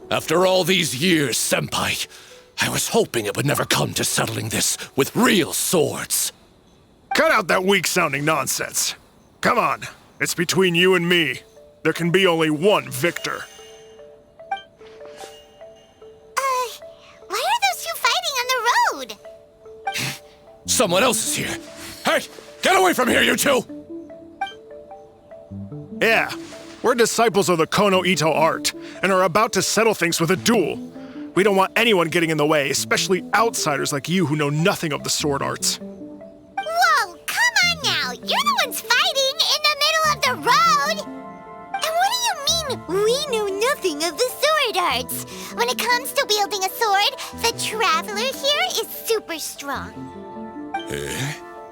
After all these years, Senpai, I was hoping it would never come to settling this with real swords. Cut out that weak-sounding nonsense. Come on, it's between you and me. There can be only one victor. Why are those two fighting on the road? Someone else is here. Hey, get away from here, you two! Yeah, we're disciples of the Kono Ito art, and are about to settle things with a duel. We don't want anyone getting in the way, especially outsiders like you who know nothing of the sword arts. Whoa, come on now! You're the ones fighting in the middle of the road! And what do you mean, we know nothing of the sword arts? When it comes to wielding a sword, the traveler here is super strong.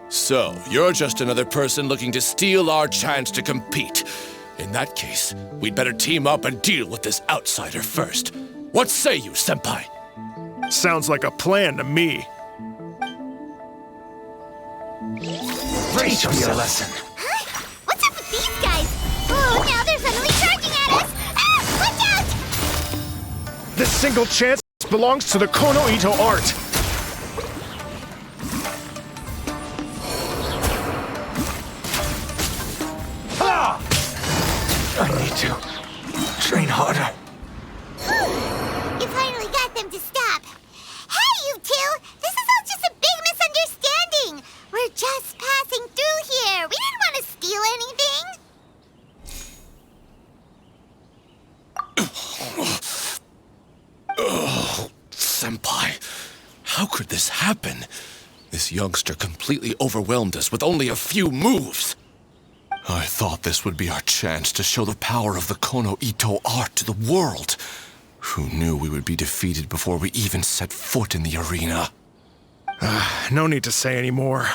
So, you're just another person looking to steal our chance to compete. In that case, we'd better team up and deal with this outsider first. What say you, Senpai? Sounds like a plan to me. Brace yourself. A lesson. Huh? What's up with these guys? Oh, now they're suddenly charging at us! Ah, watch out! This single chance belongs to the Kono Ito art. I need to train harder. You finally got them to stop. Hey, you two! This is all just a big misunderstanding. We're just passing through here. We didn't want to steal anything. Oh, Senpai, how could this happen? This youngster completely overwhelmed us with only a few moves. I thought this would be our chance to show the power of the Kono Ito art to the world. Who knew we would be defeated before we even set foot in the arena? No need to say any more.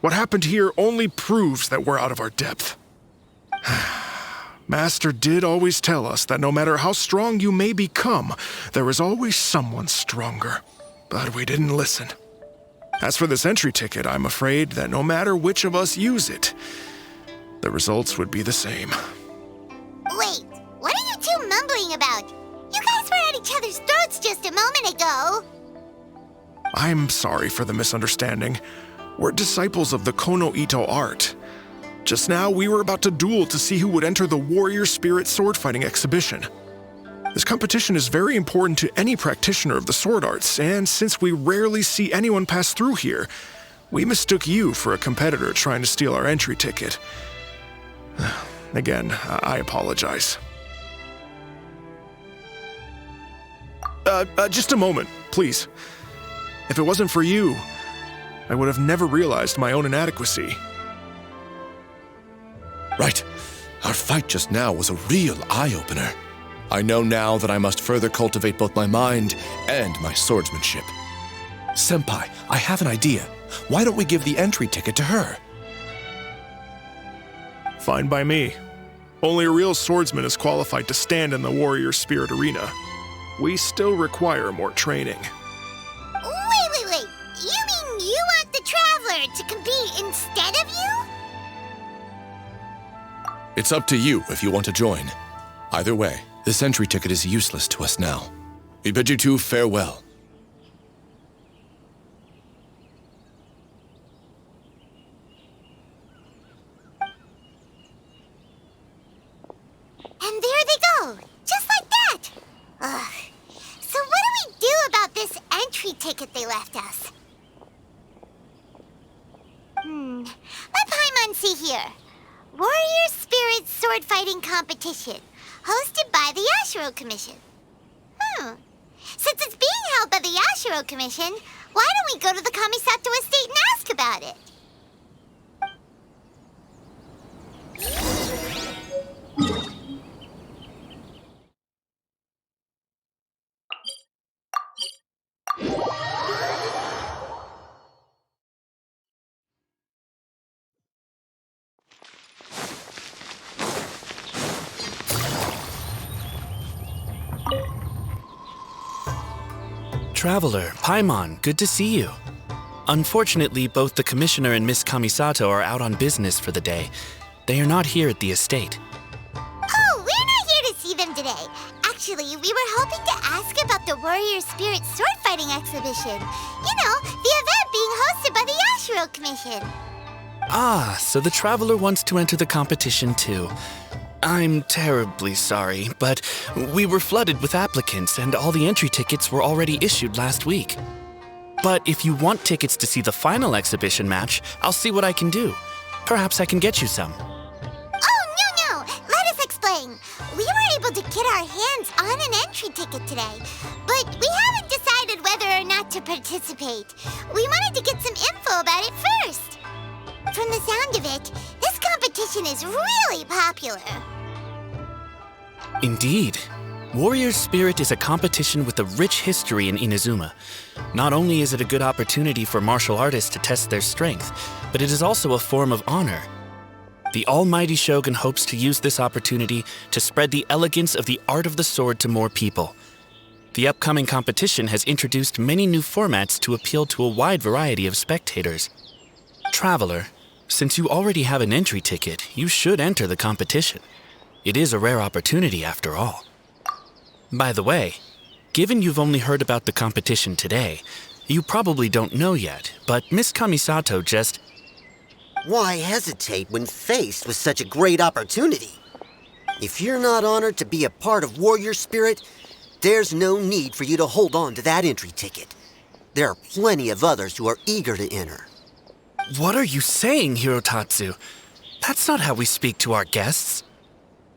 What happened here only proves that we're out of our depth. Master did always tell us that no matter how strong you may become, there is always someone stronger. But we didn't listen. As for this entry ticket, I'm afraid that no matter which of us use it, the results would be the same. Wait, what are you two mumbling about? You guys were at each other's throats just a moment ago. I'm sorry for the misunderstanding. We're disciples of the Kono Ito art. Just now, we were about to duel to see who would enter the Warrior Spirit sword fighting exhibition. This competition is very important to any practitioner of the sword arts, and since we rarely see anyone pass through here, we mistook you for a competitor trying to steal our entry ticket. Again, I apologize. Just a moment, please. If it wasn't for you, I would have never realized my own inadequacy. Right. Our fight just now was a real eye-opener. I know now that I must further cultivate both my mind and my swordsmanship. Senpai, I have an idea. Why don't we give the entry ticket to her? Fine by me. Only a real swordsman is qualified to stand in the Warrior Spirit arena. We still require more training. Wait. You mean you want the Traveler to compete instead of you? It's up to you if you want to join. Either way, this entry ticket is useless to us now. We bid you two farewell. And there they go, just like that. Ugh. So what do we do about this entry ticket they left us? Let Paimon see here. Warrior Spirit Sword Fighting Competition, hosted by the Yashiro Commission. Since it's being held by the Yashiro Commission, why don't we go to the Kamisato estate and ask about it? Traveler, Paimon, good to see you. Unfortunately, both the Commissioner and Miss Kamisato are out on business for the day. They are not here at the estate. Oh, we're not here to see them today. Actually, we were hoping to the Warrior Spirit sword fighting exhibition. You know, the event being hosted by the Yashiro Commission. Ah, so the Traveler wants to enter the competition too. I'm terribly sorry, but we were flooded with applicants and all the entry tickets were already issued last week. But if you want tickets to see the final exhibition match, I'll see what I can do. Perhaps I can get you some. Oh, no! Let us explain. We were able to get our hands on an entry ticket today, but we haven't decided whether or not to participate. We wanted to get some info about it first. From the sound of it, this competition is really popular. Indeed. Warrior Spirit is a competition with a rich history in Inazuma. Not only is it a good opportunity for martial artists to test their strength, but it is also a form of honor. The Almighty Shogun hopes to use this opportunity to spread the elegance of the art of the sword to more people. The upcoming competition has introduced many new formats to appeal to a wide variety of spectators. Traveler, since you already have an entry ticket, you should enter the competition. It is a rare opportunity after all. By the way, given you've only heard about the competition today, you probably don't know yet, but Miss Kamisato just... Why hesitate when faced with such a great opportunity? If you're not honored to be a part of Warrior Spirit, there's no need for you to hold on to that entry ticket. There are plenty of others who are eager to enter. What are you saying, Hirotatsu? That's not how we speak to our guests.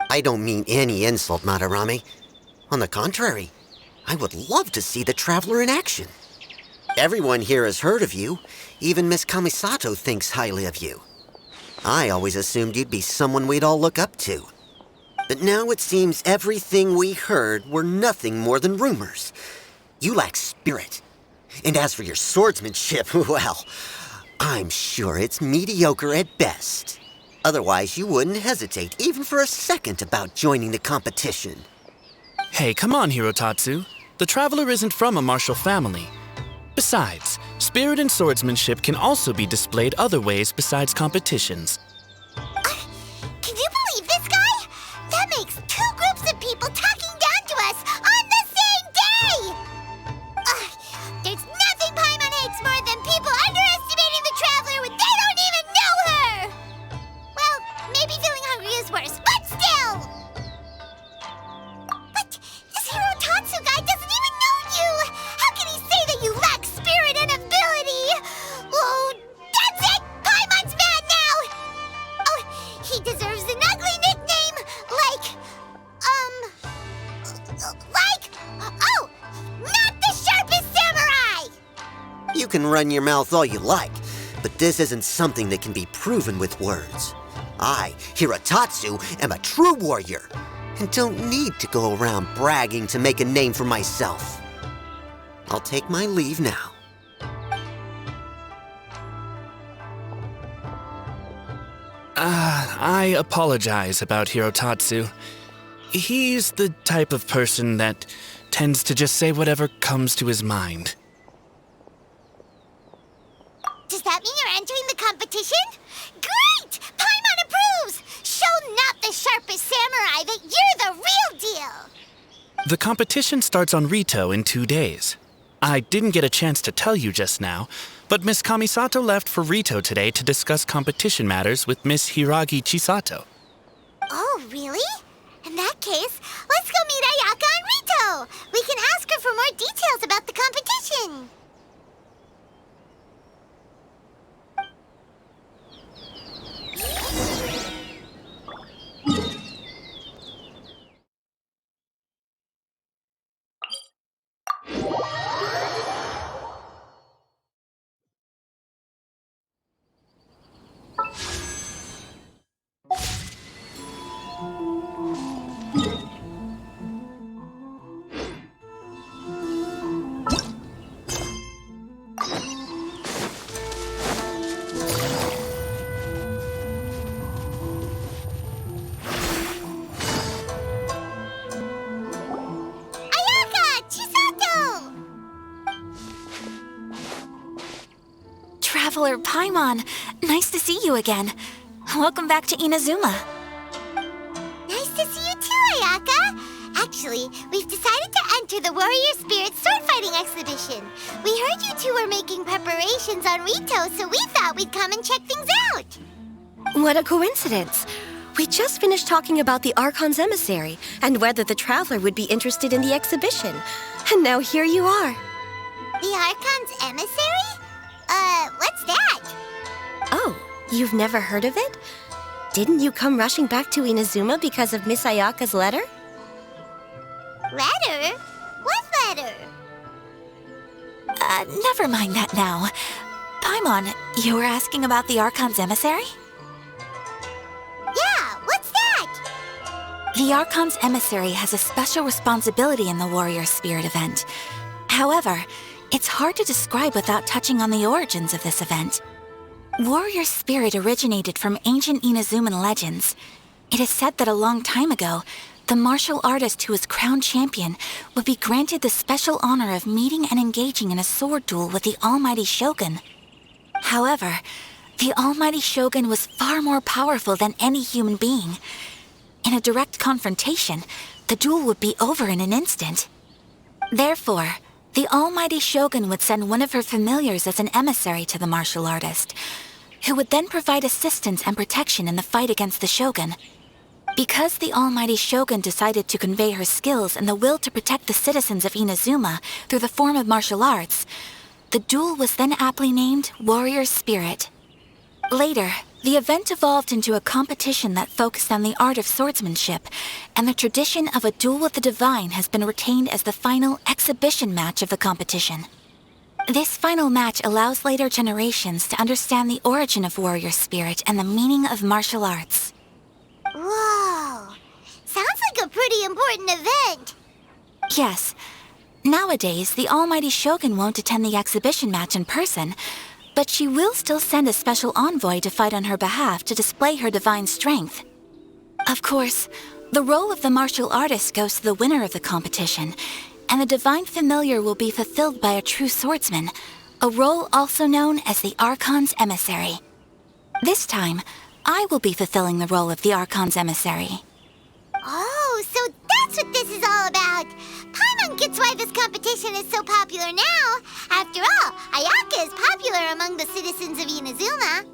I don't mean any insult, Madarame. On the contrary, I would love to see the Traveler in action. Everyone here has heard of you. Even Miss Kamisato thinks highly of you. I always assumed you'd be someone we'd all look up to. But now it seems everything we heard were nothing more than rumors. You lack spirit. And as for your swordsmanship, well, I'm sure it's mediocre at best. Otherwise, you wouldn't hesitate even for a second about joining the competition. Hey, come on, Hirotatsu. The Traveler isn't from a martial family. Besides, spirit and swordsmanship can also be displayed other ways besides competitions. Can you believe this guy? That makes two groups of people talking down to us on the same day! There's nothing Paimon hates more than people underestimating the Traveler when they don't even know her! Well, maybe feeling hungry is worse, but still! But this Hirotatsu guy doesn't even know you! How can he say that you lack spirit and ability? Oh, that's it! Paimon's mad now! Oh, he deserves an ugly nickname, oh, not the sharpest samurai! You can run your mouth all you like, but this isn't something that can be proven with words. I, Hirotatsu, am a true warrior, and don't need to go around bragging to make a name for myself. I'll take my leave now. I apologize about Hirotatsu. He's the type of person that tends to just say whatever comes to his mind. Does that mean you're entering the competition? Great! Paimon approves! Show not the sharpest samurai that you're the real deal! The competition starts on Rito in 2 days. I didn't get a chance to tell you just now, but Miss Kamisato left for Rito today to discuss competition matters with Miss Hiragi Chisato. Oh, really? In that case, let's go meet Ayaka and Rito! We can ask her for more details about the competition! Traveler Paimon, nice to see you again. Welcome back to Inazuma. Nice to see you too, Ayaka! Actually, we've decided to enter enter the Warrior Spirit sword fighting exhibition. We heard you two were making preparations on Rito, so we thought we'd come and check things out. What a coincidence. We just finished talking about the Archon's emissary and whether the Traveler would be interested in the exhibition. And now here you are. The Archon's emissary? What's that? Oh, you've never heard of it? Didn't you come rushing back to Inazuma because of Miss Ayaka's letter? Letter? What letter? Never mind that now. Paimon, you were asking about the Archon's emissary? Yeah, what's that? The Archon's emissary has a special responsibility in the Warrior Spirit event. However, it's hard to describe without touching on the origins of this event. Warrior Spirit originated from ancient Inazuman legends. It is said that a long time ago, the martial artist who was crowned champion would be granted the special honor of meeting and engaging in a sword duel with the Almighty Shogun. However, the Almighty Shogun was far more powerful than any human being. In a direct confrontation, the duel would be over in an instant. Therefore, the Almighty Shogun would send one of her familiars as an emissary to the martial artist, who would then provide assistance and protection in the fight against the Shogun. Because the Almighty Shogun decided to convey her skills and the will to protect the citizens of Inazuma through the form of martial arts, the duel was then aptly named Warrior Spirit. Later, the event evolved into a competition that focused on the art of swordsmanship, and the tradition of a duel with the divine has been retained as the final exhibition match of the competition. This final match allows later generations to understand the origin of Warrior Spirit and the meaning of martial arts. Whoa! Sounds like a pretty important event. Yes. Nowadays, the Almighty Shogun won't attend the exhibition match in person, but she will still send a special envoy to fight on her behalf to display her divine strength. Of course, the role of the martial artist goes to the winner of the competition, and the divine familiar will be fulfilled by a true swordsman, a role also known as the Archon's emissary. This time, I will be fulfilling the role of the Archon's emissary. Oh, so that's what this is all about. Paimon gets why this competition is so popular now. After all, Ayaka is popular among the citizens of Inazuma.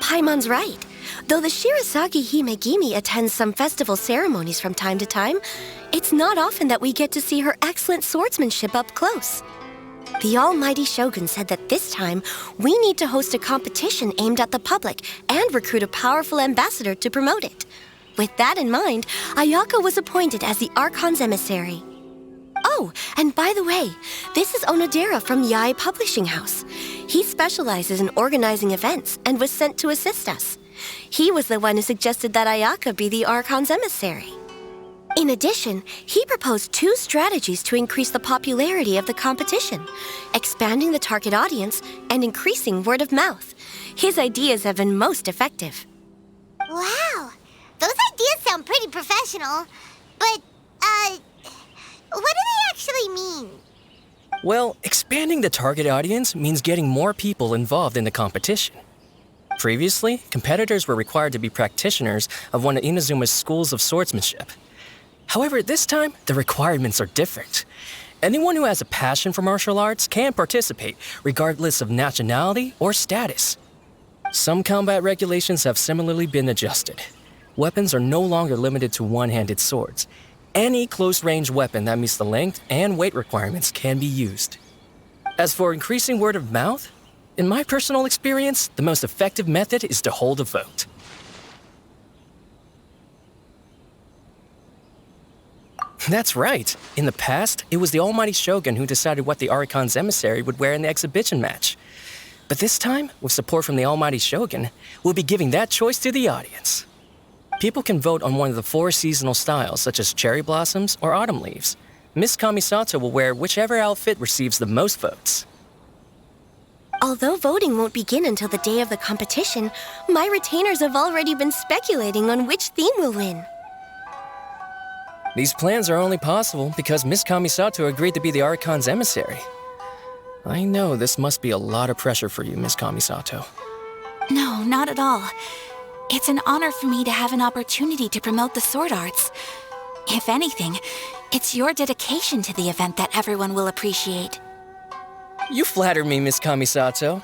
Paimon's right. Though the Shirazaki Himegimi attends some festival ceremonies from time to time, it's not often that we get to see her excellent swordsmanship up close. The Almighty Shogun said that this time, we need to host a competition aimed at the public and recruit a powerful ambassador to promote it. With that in mind, Ayaka was appointed as the Archon's emissary. Oh, and by the way, this is Onodera from Yae Publishing House. He specializes in organizing events and was sent to assist us. He was the one who suggested that Ayaka be the Archon's emissary. In addition, he proposed 2 strategies to increase the popularity of the competition, expanding the target audience and increasing word of mouth. His ideas have been most effective. Wow, those ideas sound pretty professional. But, what do they actually mean? Well, expanding the target audience means getting more people involved in the competition. Previously, competitors were required to be practitioners of one of Inazuma's schools of swordsmanship. However, this time, the requirements are different. Anyone who has a passion for martial arts can participate, regardless of nationality or status. Some combat regulations have similarly been adjusted. Weapons are no longer limited to one-handed swords. Any close-range weapon that meets the length and weight requirements can be used. As for increasing word of mouth, in my personal experience, the most effective method is to hold a vote. That's right. In the past, it was the Almighty Shogun who decided what the Archon's emissary would wear in the exhibition match. But this time, with support from the Almighty Shogun, we'll be giving that choice to the audience. People can vote on one of the 4 seasonal styles, such as cherry blossoms or autumn leaves. Miss Kamisato will wear whichever outfit receives the most votes. Although voting won't begin until the day of the competition, my retainers have already been speculating on which theme will win. These plans are only possible because Miss Kamisato agreed to be the Archon's emissary. I know this must be a lot of pressure for you, Miss Kamisato. No, not at all. It's an honor for me to have an opportunity to promote the sword arts. If anything, it's your dedication to the event that everyone will appreciate. You flatter me, Miss Kamisato.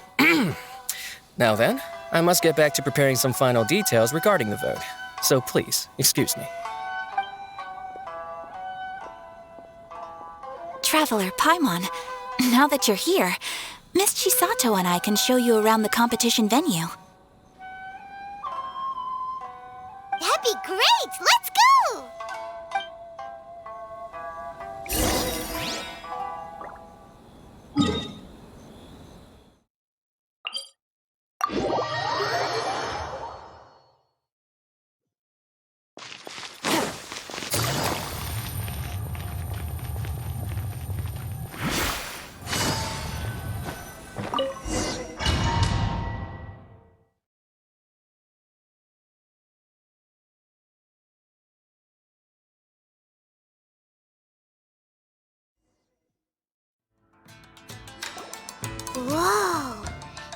Now then, I must get back to preparing some final details regarding the vote. So please, excuse me. Traveler Paimon, now that you're here, Miss Chisato and I can show you around the competition venue. That'd be great! Let's go! Whoa!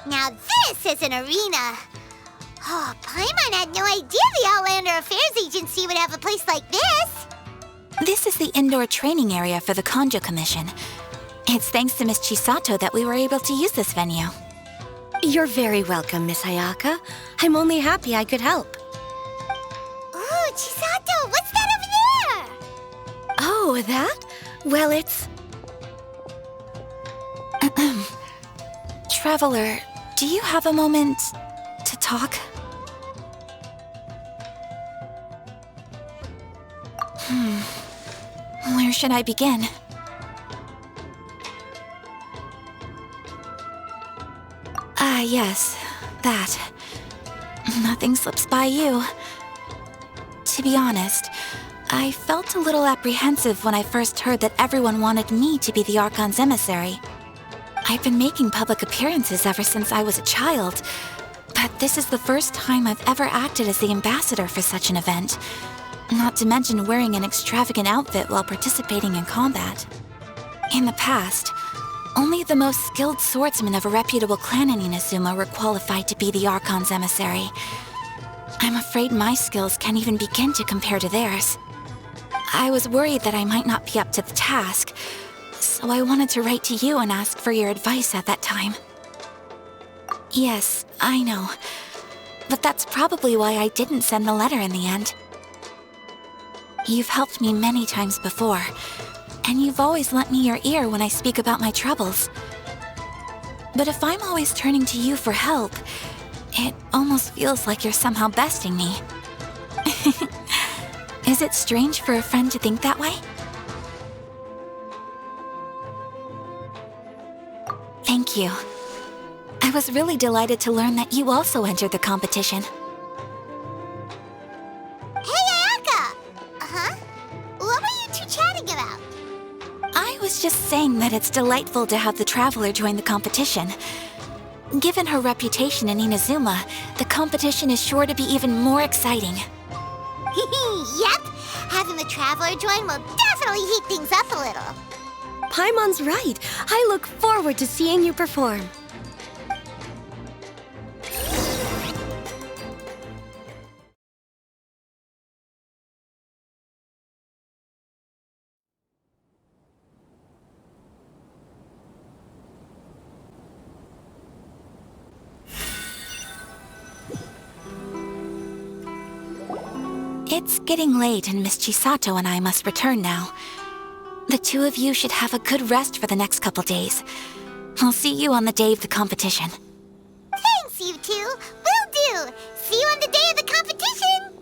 Now this is an arena! Oh, Paimon had no idea the Outlander Affairs Agency would have a place like this! This is the indoor training area for the Kanjo Commission. It's thanks to Miss Chisato that we were able to use this venue. You're very welcome, Miss Ayaka. I'm only happy I could help. Ooh, Chisato, what's that over there? Oh, that? Well, it's... Traveler, do you have a moment to talk? Where should I begin? Ah, yes, that. Nothing slips by you. To be honest, I felt a little apprehensive when I first heard that everyone wanted me to be the Archon's emissary. I've been making public appearances ever since I was a child, but this is the first time I've ever acted as the ambassador for such an event, not to mention wearing an extravagant outfit while participating in combat. In the past, only the most skilled swordsmen of a reputable clan in Inazuma were qualified to be the Archon's emissary. I'm afraid my skills can't even begin to compare to theirs. I was worried that I might not be up to the task, so I wanted to write to you and ask for your advice at that time. Yes, I know. But that's probably why I didn't send the letter in the end. You've helped me many times before, and you've always lent me your ear when I speak about my troubles. But if I'm always turning to you for help, it almost feels like you're somehow besting me. Is it strange for a friend to think that way? Thank you. I was really delighted to learn that you also entered the competition. Hey, Ayaka! Uh-huh? What were you two chatting about? I was just saying that it's delightful to have the Traveler join the competition. Given her reputation in Inazuma, the competition is sure to be even more exciting. Yep! Having the Traveler join will definitely heat things up a little. Paimon's right. I look forward to seeing you perform. It's getting late and Miss Chisato and I must return now. The two of you should have a good rest for the next couple days. I'll see you on the day of the competition. Thanks, you two! Will do! See you on the day of the competition!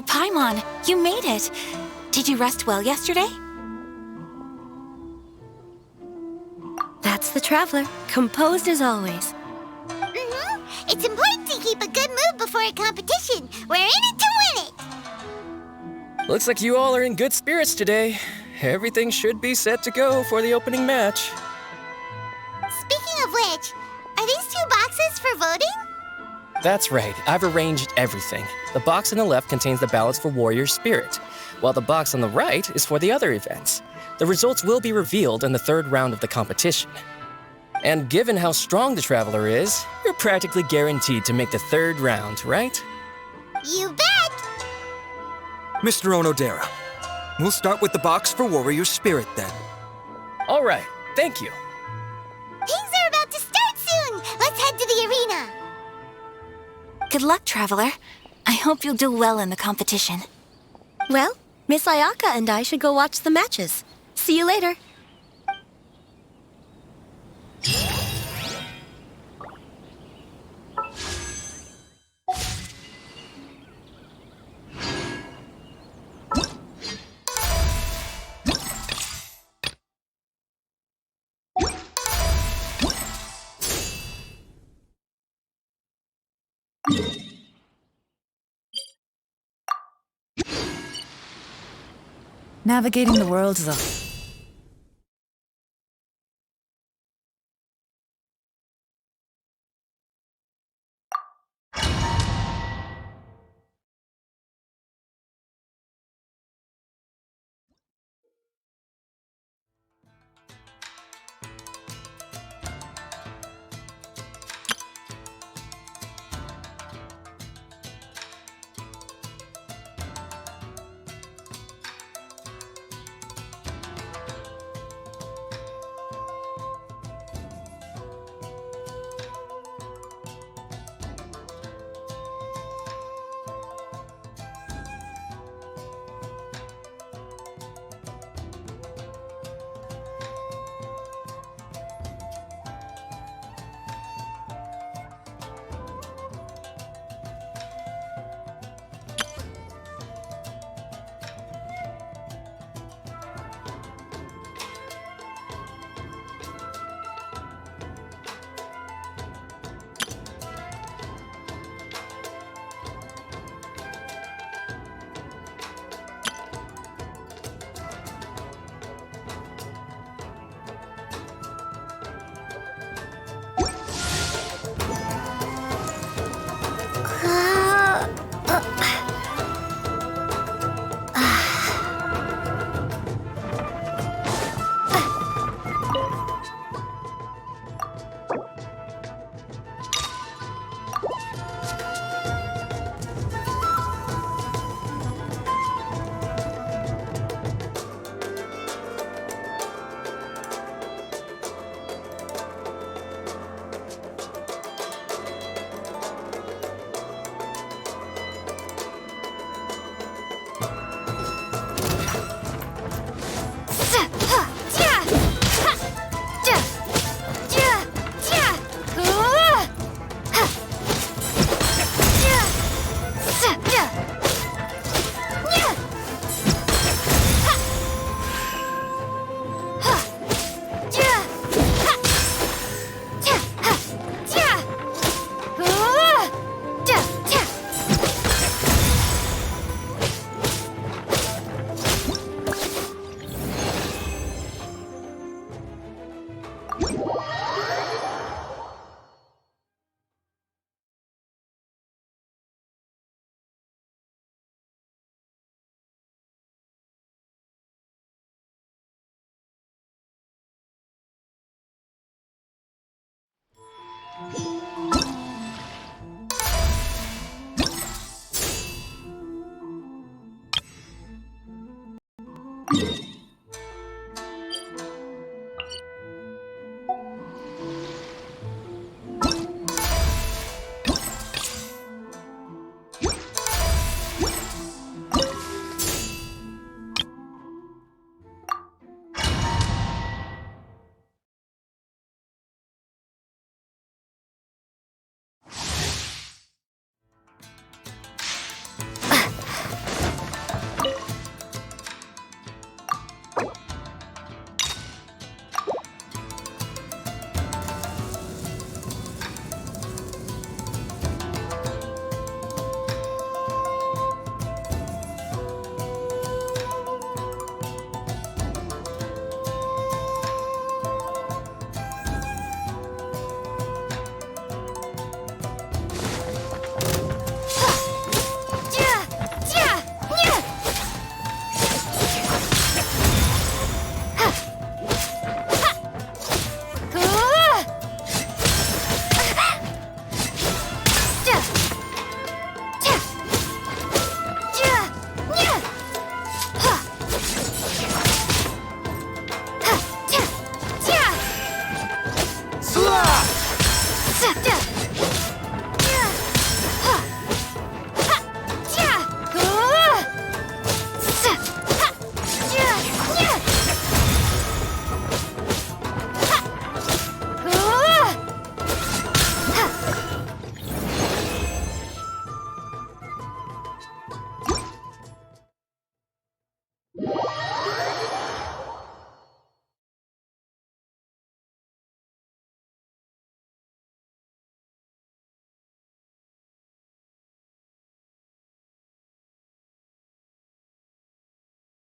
Traveler Paimon, you made it. Did you rest well yesterday? That's the Traveler, composed as always. It's important to keep a good mood before a competition. We're in it to win it. Looks like you all are in good spirits today. Everything should be set to go for the opening match. Speaking of which, are these 2 boxes for voting? That's right, I've arranged everything. The box on the left contains the ballots for Warrior Spirit, while the box on the right is for the other events. The results will be revealed in the 3rd round of the competition. And given how strong the Traveler is, you're practically guaranteed to make the 3rd round, right? You bet! Mr. Onodera, we'll start with the box for Warrior Spirit then. All right, thank you. Things are about to start soon! Let's head to the arena! Good luck, Traveler. I hope you'll do well in the competition. Well, Miss Ayaka and I should go watch the matches. See you later. Navigating the world is a...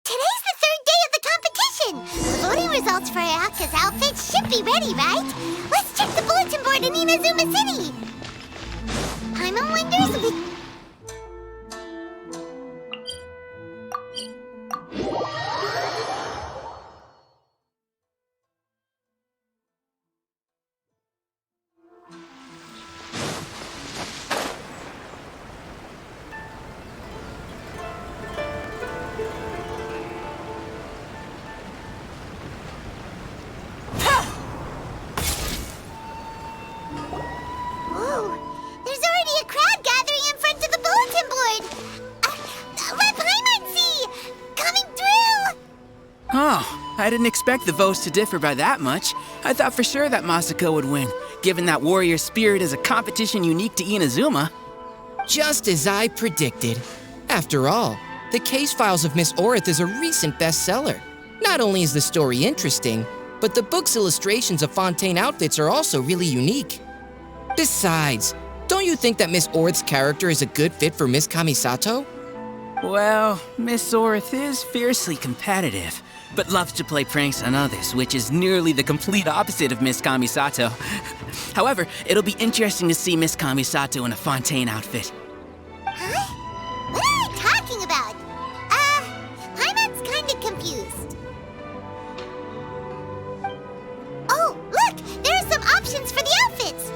Today's the third day of the competition. The voting results for Ayaka's outfit should be ready, right? Let's check the bulletin board in Inazuma City. Paimon wonders if we... Whoa, there's already a crowd gathering in front of the bulletin board. Let Paimon see! Coming through! Oh, I didn't expect the votes to differ by that much. I thought for sure that Masako would win, given that warrior spirit is a competition unique to Inazuma. Just as I predicted. After all, The Case Files of Miss Orith is a recent bestseller. Not only is the story interesting, but the book's illustrations of Fontaine outfits are also really unique. Besides, don't you think that Miss Orith's character is a good fit for Miss Kamisato? Well, Miss Orith is fiercely competitive, but loves to play pranks on others, which is nearly the complete opposite of Miss Kamisato. However, it'll be interesting to see Miss Kamisato in a Fontaine outfit. Huh? What are you talking about? Paimon's kinda confused. Oh, look! There are some options for the outfits!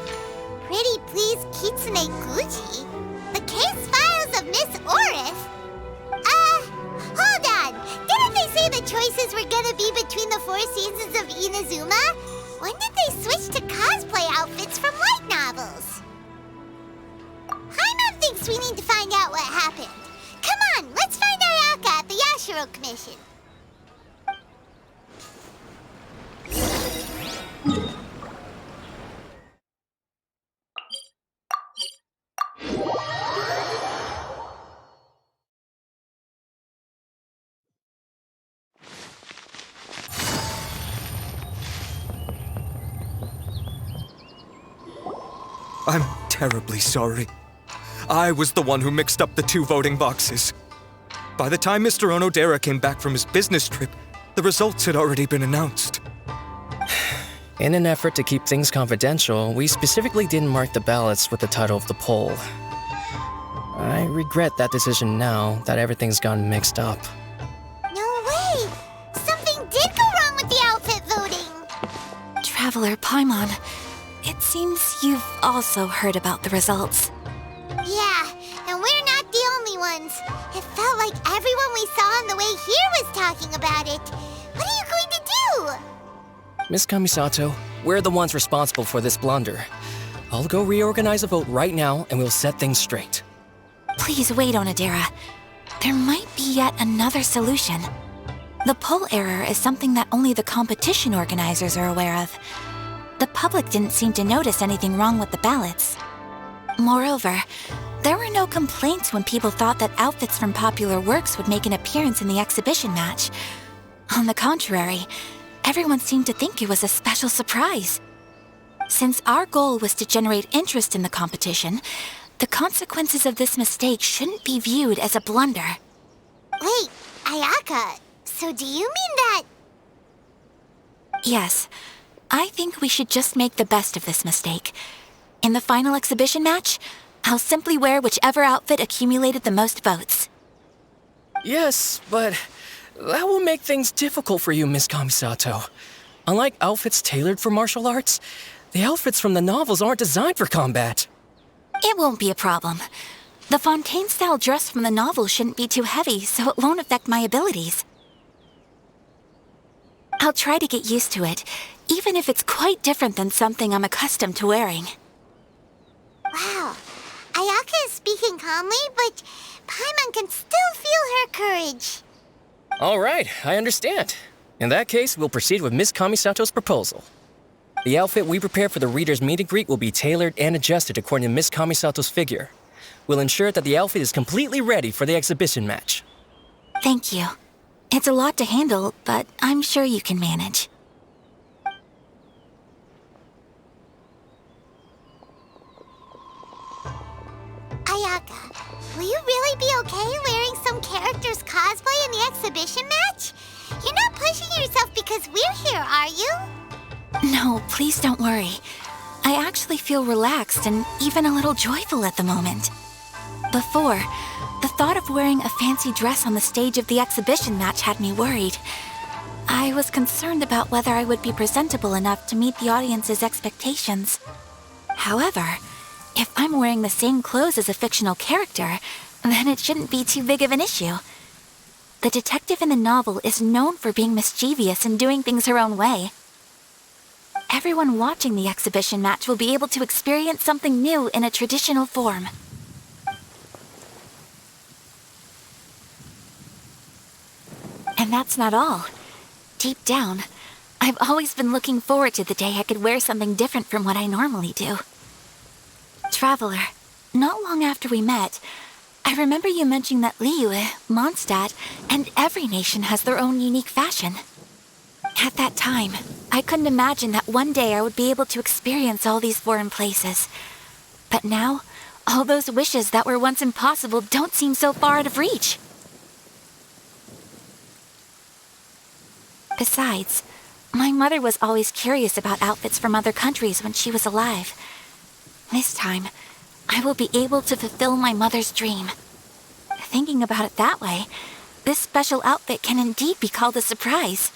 Pretty Please Kitsune Gucci? The Case Files of Miss Orith? Hold on! Didn't they say the choices were gonna be between the 4 seasons of Inazuma? When did they switch to cosplay outfits from light novels? Paimon thinks we need to find out what happened. Come on, let's find Ayaka at the Yashiro Commission. I'm terribly sorry. I was the one who mixed up the 2 voting boxes. By the time Mr. Onodera came back from his business trip, the results had already been announced. In an effort to keep things confidential, we specifically didn't mark the ballots with the title of the poll. I regret that decision now that everything's gone mixed up. No way! Something did go wrong with the outfit voting! Traveler Paimon, it seems you've also heard about the results. Yeah, and we're not the only ones. It felt like everyone we saw on the way here was talking about it. What are you going to do? Miss Kamisato, we're the ones responsible for this blunder. I'll go reorganize a vote right now and we'll set things straight. Please wait, Onodera. There might be yet another solution. The poll error is something that only the competition organizers are aware of. The public didn't seem to notice anything wrong with the ballots. Moreover, there were no complaints when people thought that outfits from popular works would make an appearance in the exhibition match. On the contrary, everyone seemed to think it was a special surprise. Since our goal was to generate interest in the competition, the consequences of this mistake shouldn't be viewed as a blunder. Wait, Ayaka, so do you mean that... Yes, I think we should just make the best of this mistake. In the final exhibition match, I'll simply wear whichever outfit accumulated the most votes. Yes, but that will make things difficult for you, Miss Kamisato. Unlike outfits tailored for martial arts, the outfits from the novels aren't designed for combat. It won't be a problem. The fontaine-style dress from the novel shouldn't be too heavy, so it won't affect my abilities. I'll try to get used to it, even if it's quite different than something I'm accustomed to wearing. Wow. Ayaka is speaking calmly, but Paimon can still feel her courage. All right, I understand. In that case, we'll proceed with Miss Kamisato's proposal. The outfit we prepare for the reader's meet and greet will be tailored and adjusted according to Miss Kamisato's figure. We'll ensure that the outfit is completely ready for the exhibition match. Thank you. It's a lot to handle, but I'm sure you can manage. Ayaka, will you really be okay wearing some character's cosplay in the exhibition match? You're not pushing yourself because we're here, are you? No, please don't worry. I actually feel relaxed and even a little joyful at the moment. Before, the thought of wearing a fancy dress on the stage of the exhibition match had me worried. I was concerned about whether I would be presentable enough to meet the audience's expectations. However, if I'm wearing the same clothes as a fictional character, then it shouldn't be too big of an issue. The detective in the novel is known for being mischievous and doing things her own way. Everyone watching the exhibition match will be able to experience something new in a traditional form. And that's not all. Deep down, I've always been looking forward to the day I could wear something different from what I normally do. Traveler, not long after we met, I remember you mentioning that Liyue, Mondstadt, and every nation has their own unique fashion. At that time, I couldn't imagine that one day I would be able to experience all these foreign places. But now, all those wishes that were once impossible don't seem so far out of reach. Besides, my mother was always curious about outfits from other countries when she was alive. This time, I will be able to fulfill my mother's dream. Thinking about it that way, this special outfit can indeed be called a surprise.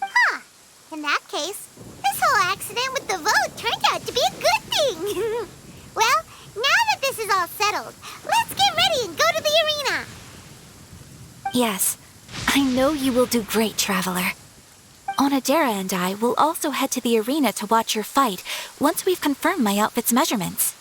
Huh. In that case, this whole accident with the vote turned out to be a good thing. Well, now that this is all settled, let's get ready and go to the arena. Yes, I know you will do great, Traveler. Onodera and I will also head to the arena to watch your fight once we've confirmed my outfit's measurements.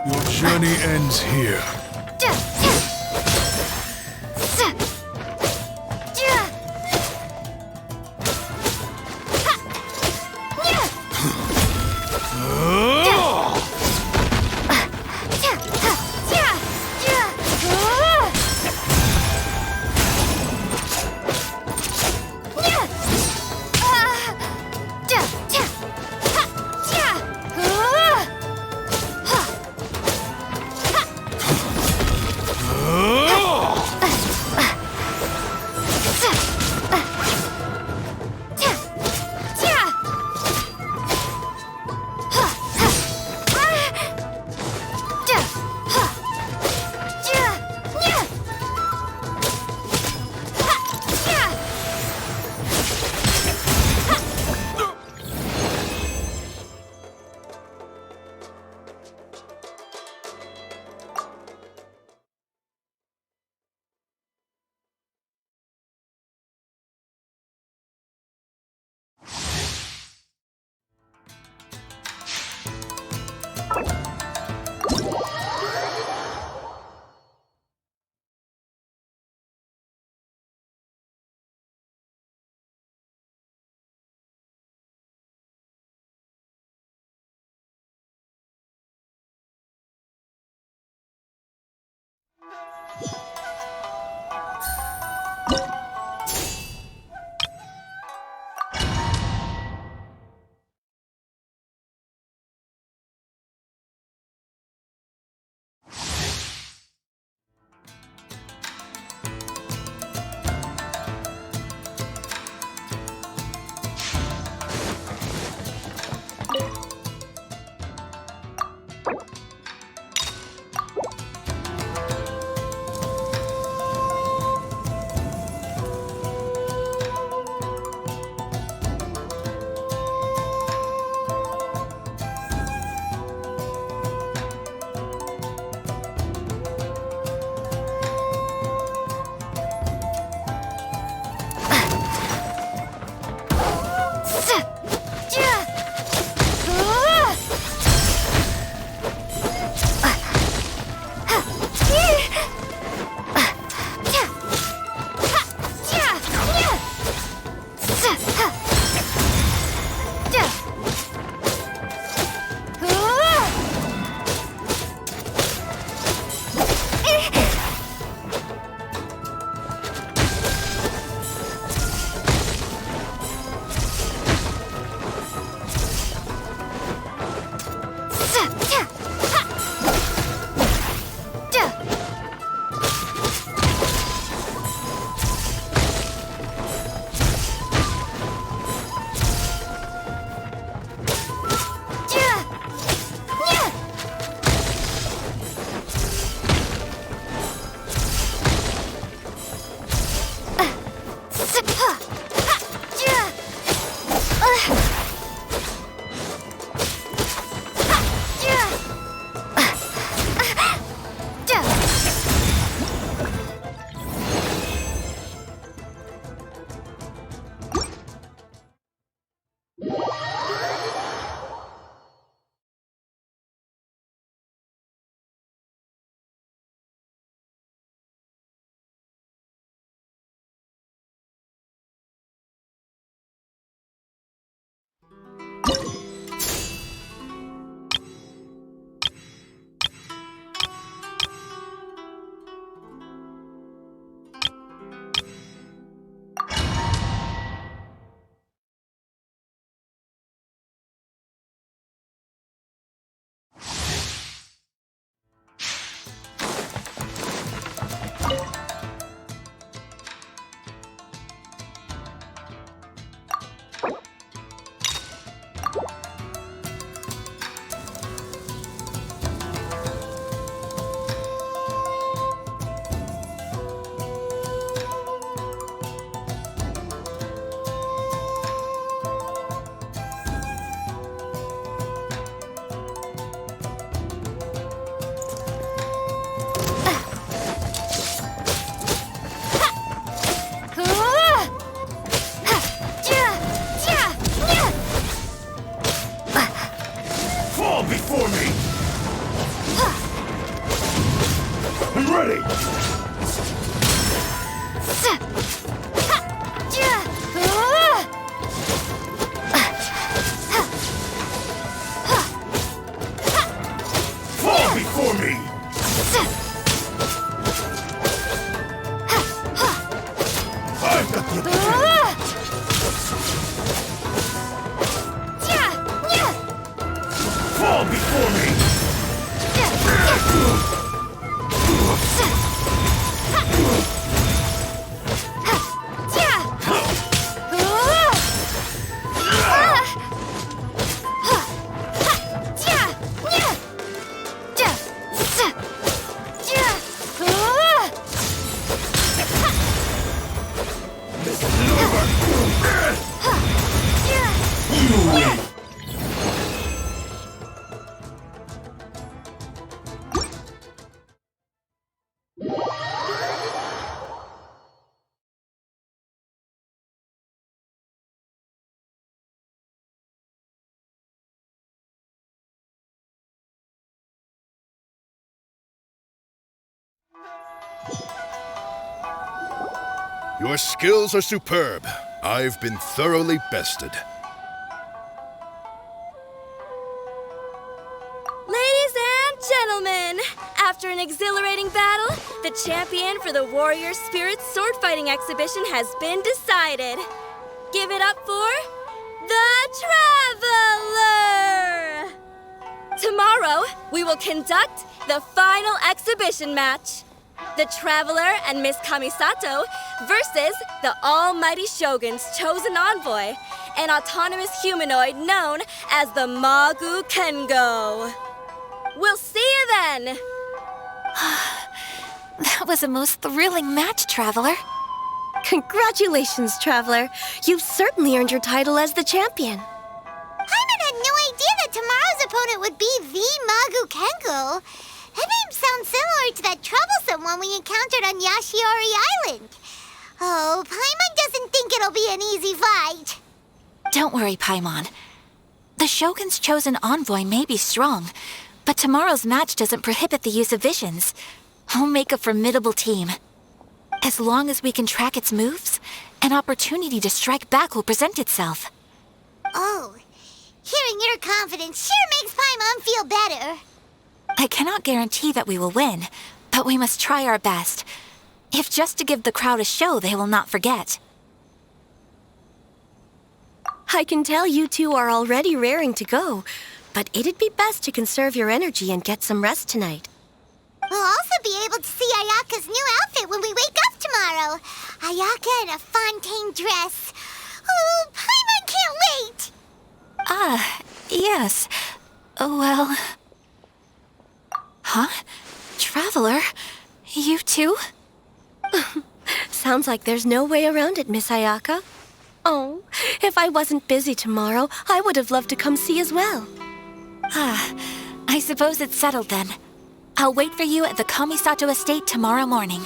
Your journey ends here. Your skills are superb. I've been thoroughly bested. Ladies and gentlemen, After an exhilarating battle, the champion for the Warrior Spirit sword fighting exhibition has been decided. Give it up for the Traveler! Tomorrow, we will conduct the final exhibition match. The Traveler and Miss Kamisato versus the Almighty Shogun's chosen envoy, an autonomous humanoid known as the Magu Kengo. We'll see you then! That was a most thrilling match, Traveler. Congratulations, Traveler. You've certainly earned your title as the champion. Paimon had no idea that tomorrow's opponent would be the Magu Kengo. That name sounds similar to that troublesome one we encountered on Yashiori Island. Oh, Paimon doesn't think it'll be an easy fight. Don't worry, Paimon. The Shogun's chosen envoy may be strong, but tomorrow's match doesn't prohibit the use of visions. I'll make a formidable team. As long as we can track its moves, an opportunity to strike back will present itself. Oh, hearing your confidence sure makes Paimon feel better. I cannot guarantee that we will win, but we must try our best. If just to give the crowd a show they will not forget. I can tell you two are already raring to go, but it'd be best to conserve your energy and get some rest tonight. We'll also be able to see Ayaka's new outfit when we wake up tomorrow. Ayaka in a fontaine dress. Oh, Paimon can't wait! Yes. Well... Huh? Traveler? You too? Sounds like there's no way around it, Miss Ayaka. Oh, if I wasn't busy tomorrow, I would have loved to come see as well. I suppose it's settled then. I'll wait for you at the Kamisato estate tomorrow morning.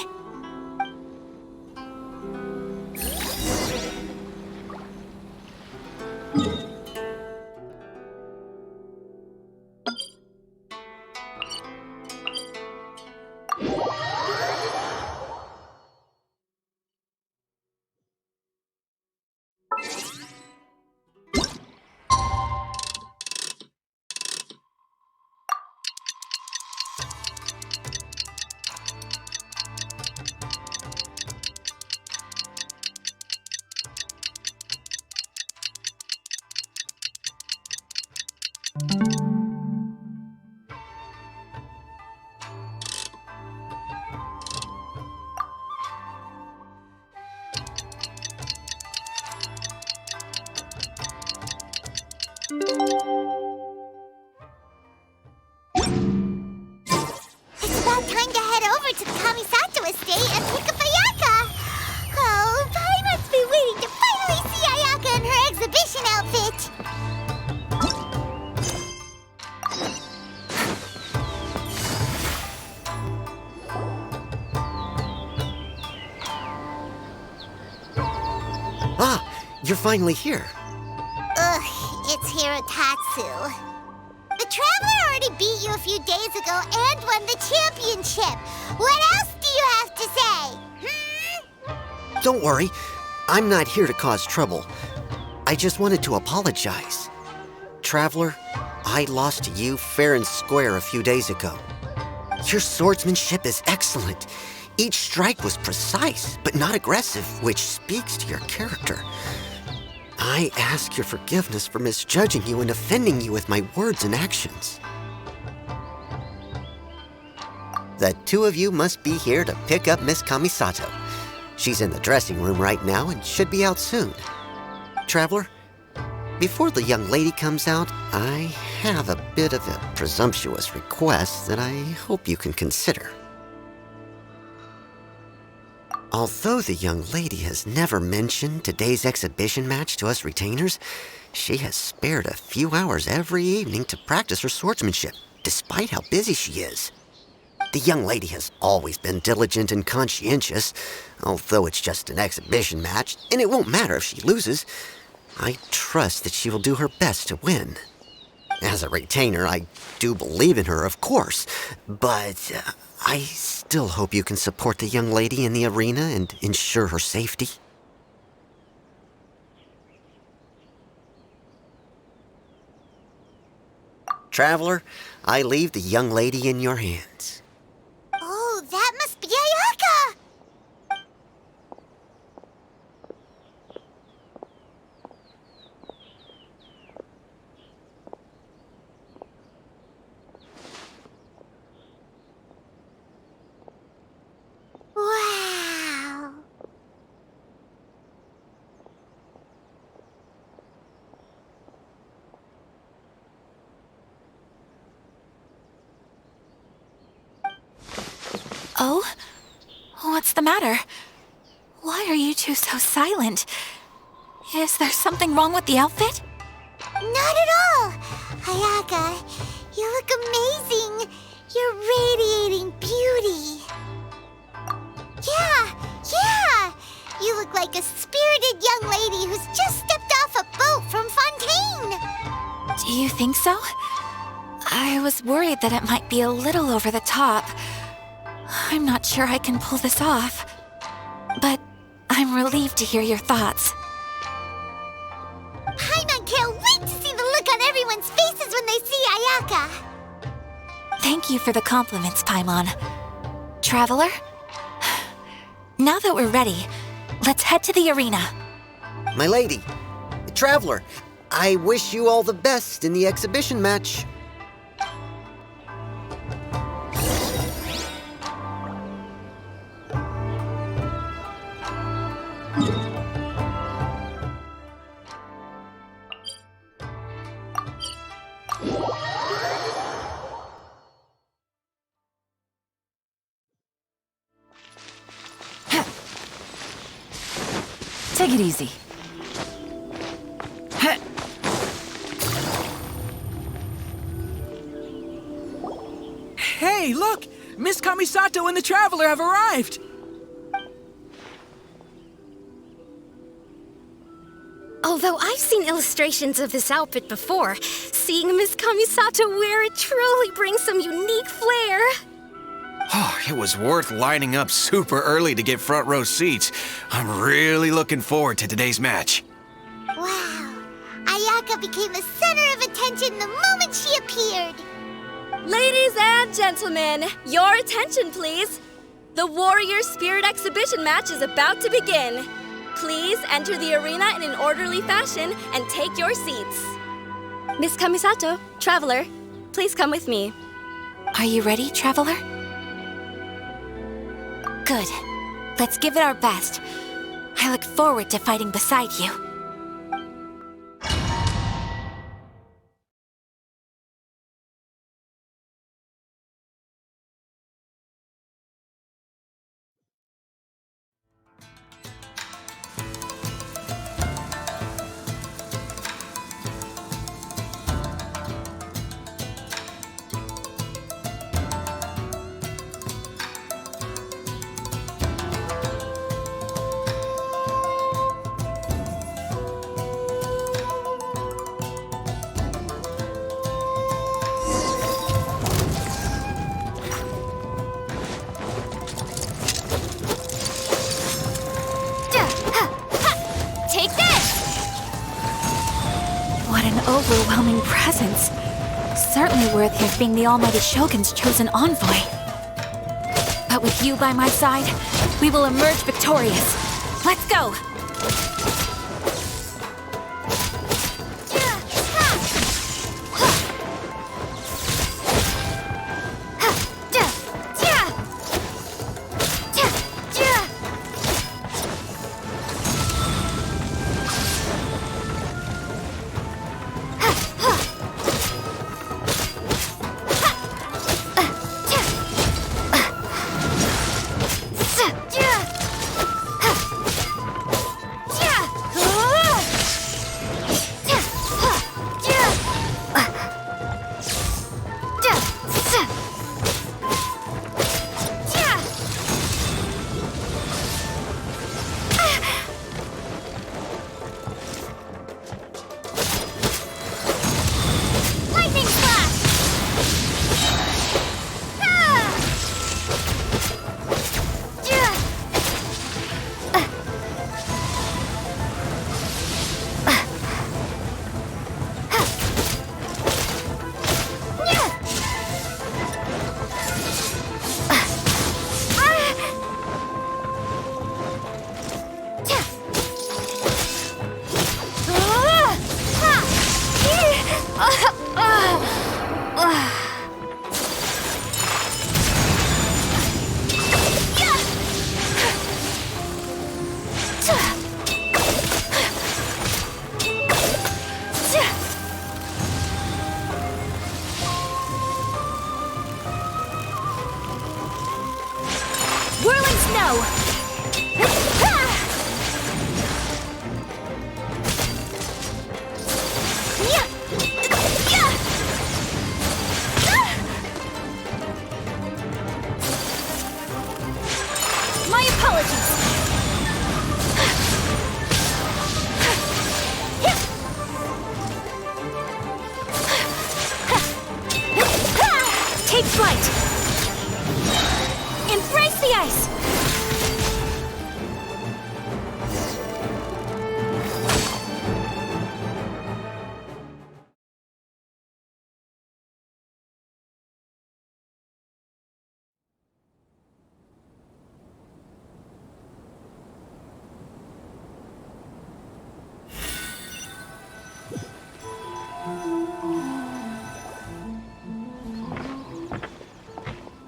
It's about time to head over to the Kamisato estate and pick up Ayaka. Oh, Paimon's been waiting to finally see Ayaka in her exhibition outfit. Ah, you're finally here. Ugh, it's Hirotatsu. The Traveler already beat you a few days ago and won the championship. What else do you have to say? Don't worry, I'm not here to cause trouble. I just wanted to apologize. Traveler, I lost to you fair and square a few days ago. Your swordsmanship is excellent. Each strike was precise, but not aggressive, which speaks to your character. I ask your forgiveness for misjudging you and offending you with my words and actions. The two of you must be here to pick up Miss Kamisato. She's in the dressing room right now and should be out soon. Traveler, before the young lady comes out, I have a bit of a presumptuous request that I hope you can consider. Although the young lady has never mentioned today's exhibition match to us retainers, she has spared a few hours every evening to practice her swordsmanship, despite how busy she is. The young lady has always been diligent and conscientious, although it's just an exhibition match, and it won't matter if she loses. I trust that she will do her best to win. As a retainer, I do believe in her, of course, but I still hope you can support the young lady in the arena and ensure her safety. Traveler, I leave the young lady in your hands. Oh? What's the matter? Why are you two so silent? Is there something wrong with the outfit? Not at all! Ayaka, you look amazing! You're radiating beauty! Yeah! You look like a spirited young lady who's just stepped off a boat from Fontaine! Do you think so? I was worried that it might be a little over the top. I'm not sure I can pull this off. But I'm relieved to hear your thoughts. Paimon can't wait to see the look on everyone's faces when they see Ayaka! Thank you for the compliments, Paimon. Traveler? Now that we're ready, let's head to the arena. My lady, Traveler, I wish you all the best in the exhibition match. Take it easy. Hey, look! Miss Kamisato and the Traveler have arrived! Although I've seen illustrations of this outfit before, seeing Miss Kamisato wear it truly brings some unique flair. Oh, it was worth lining up super early to get front row seats. I'm really looking forward to today's match. Wow, Ayaka became the center of attention the moment she appeared. Ladies and gentlemen, your attention please. The Warrior Spirit Exhibition match is about to begin. Please enter the arena in an orderly fashion and take your seats. Miss Kamisato, Traveler, please come with me. Are you ready, Traveler? Good. Let's give it our best. I look forward to fighting beside you. Take this! What an overwhelming presence. Certainly worthy of being the Almighty Shogun's chosen envoy. But with you by my side, we will emerge victorious. Let's go! snow! My apologies! Take flight! Embrace the ice!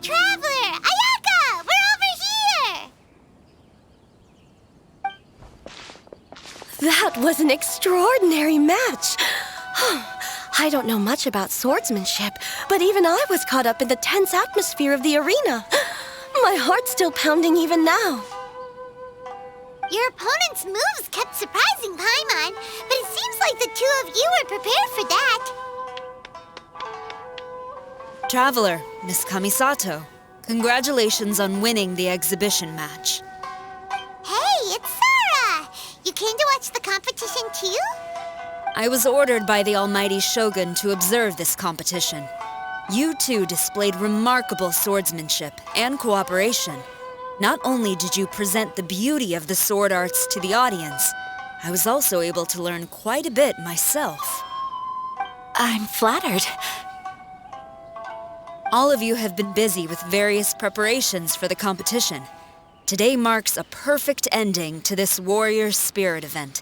Traveler! Ayaka! We're over here! That was an extraordinary match. I don't know much about swordsmanship, but even I was caught up in the tense atmosphere of the arena. My heart's still pounding even now. Your opponent's moves kept surprising Paimon, but it seems like the two of you were prepared for that. Traveler, Miss Kamisato, congratulations on winning the exhibition match. Hey, it's Sora! You came to watch the competition too? I was ordered by the almighty Shogun to observe this competition. You two displayed remarkable swordsmanship and cooperation. Not only did you present the beauty of the sword arts to the audience, I was also able to learn quite a bit myself. I'm flattered. All of you have been busy with various preparations for the competition. Today marks a perfect ending to this Warrior Spirit event.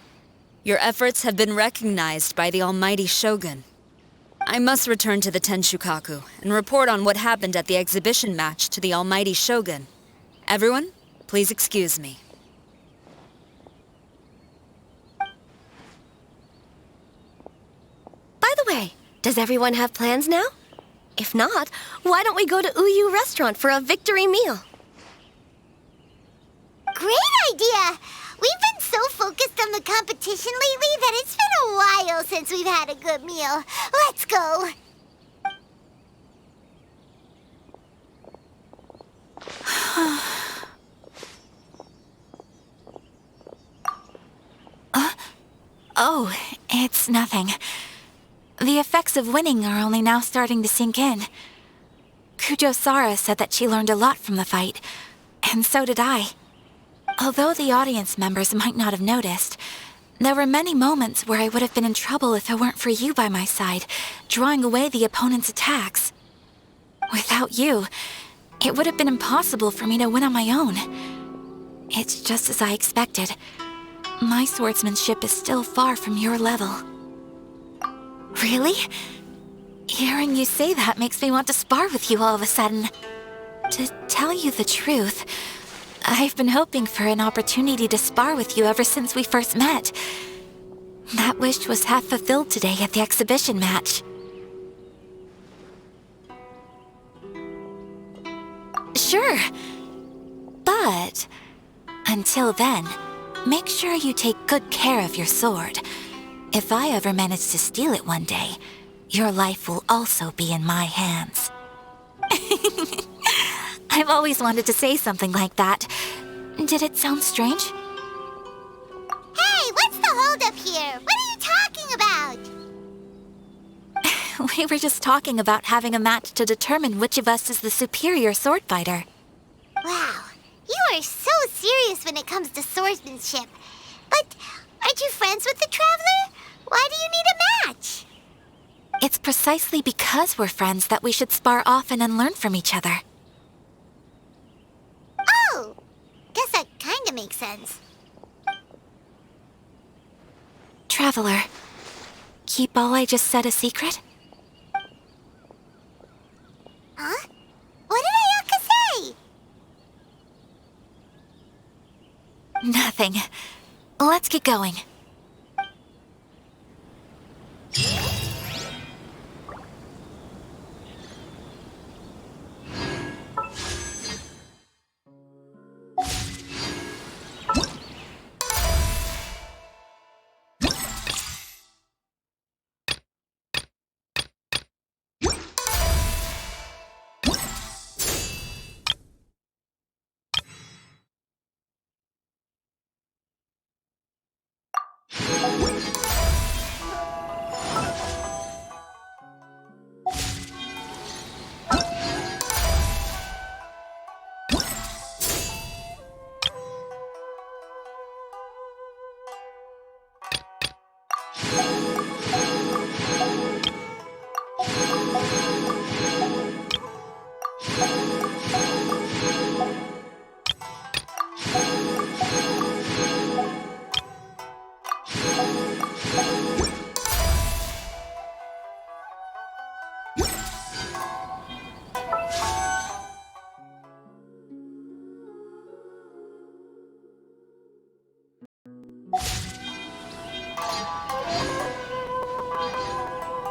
Your efforts have been recognized by the almighty Shogun. I must return to the Tenshukaku and report on what happened at the exhibition match to the almighty Shogun. Everyone, please excuse me. By the way, does everyone have plans now? If not, why don't we go to Uyu Restaurant for a victory meal? Great idea! We've been so focused on the competition lately that it's been a while since we've had a good meal. Let's go! Oh, it's nothing. The effects of winning are only now starting to sink in. Kujo-Sara said that she learned a lot from the fight, and so did I. Although the audience members might not have noticed, there were many moments where I would have been in trouble if it weren't for you by my side, drawing away the opponent's attacks. Without you, it would have been impossible for me to win on my own. It's just as I expected. My swordsmanship is still far from your level. Really? Hearing you say that makes me want to spar with you all of a sudden. To tell you the truth, I've been hoping for an opportunity to spar with you ever since we first met. That wish was half fulfilled today at the exhibition match. Sure. But until then, make sure you take good care of your sword. If I ever manage to steal it one day, your life will also be in my hands. I've always wanted to say something like that. Did it sound strange? Hey, what's the holdup here? What are you talking about? We were just talking about having a match to determine which of us is the superior sword fighter. Wow, you are so serious when it comes to swordsmanship. But aren't you friends with the Traveler? Why do you need a match? It's precisely because we're friends that we should spar often and learn from each other. Oh, guess that kinda makes sense. Traveler, keep all I just said a secret? Huh? What did Ayaka say? Nothing. Let's get going.